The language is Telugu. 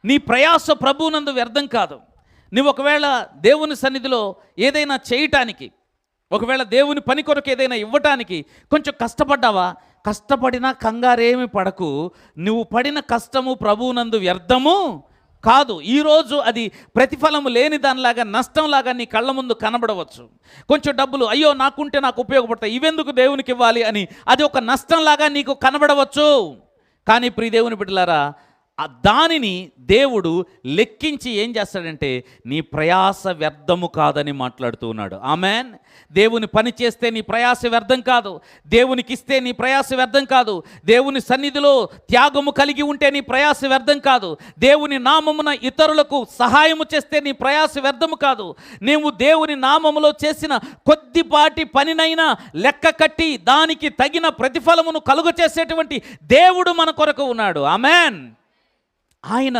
నీ ప్రయాస ప్రభువునందు వ్యర్థం కాదు. నువ్వు ఒకవేళ దేవుని సన్నిధిలో ఏదైనా చేయటానికి, ఒకవేళ దేవుని పని కొరకు ఏదైనా ఇవ్వటానికి కొంచెం కష్టపడ్డావా, కష్టపడినా కంగారేమి పడకు. నువ్వు పడిన కష్టము ప్రభువునందు వ్యర్థము కాదు. ఈరోజు అది ప్రతిఫలము లేని దానిలాగా, నష్టంలాగా నీ కళ్ళ ముందు కనబడవచ్చు. కొంచెం డబ్బులు అయ్యో నాకుంటే నాకు ఉపయోగపడతాయి, ఇవెందుకు దేవునికి ఇవ్వాలి అని అది ఒక నష్టంలాగా నీకు కనబడవచ్చు. కానీ ప్రియ దేవుని బిడ్డలారా, దానిని దేవుడు లెక్కించి ఏం చేస్తాడంటే నీ ప్రయాస వ్యర్థము కాదని మాట్లాడుతూ ఉన్నాడు. ఆమెన్. దేవుని పని చేస్తే నీ ప్రయాస వ్యర్థం కాదు. దేవునికి ఇస్తే నీ ప్రయాస వ్యర్థం కాదు. దేవుని సన్నిధిలో త్యాగము కలిగి ఉంటే నీ ప్రయాస వ్యర్థం కాదు. దేవుని నామమున ఇతరులకు సహాయము చేస్తే నీ ప్రయాస వ్యర్థము కాదు. నీవు దేవుని నామములో చేసిన కొద్దిపాటి పనినైనా లెక్క కట్టి దానికి తగిన ప్రతిఫలమును కలుగచేసేటువంటి దేవుడు మన కొరకు ఉన్నాడు. ఆమెన్. ఆయన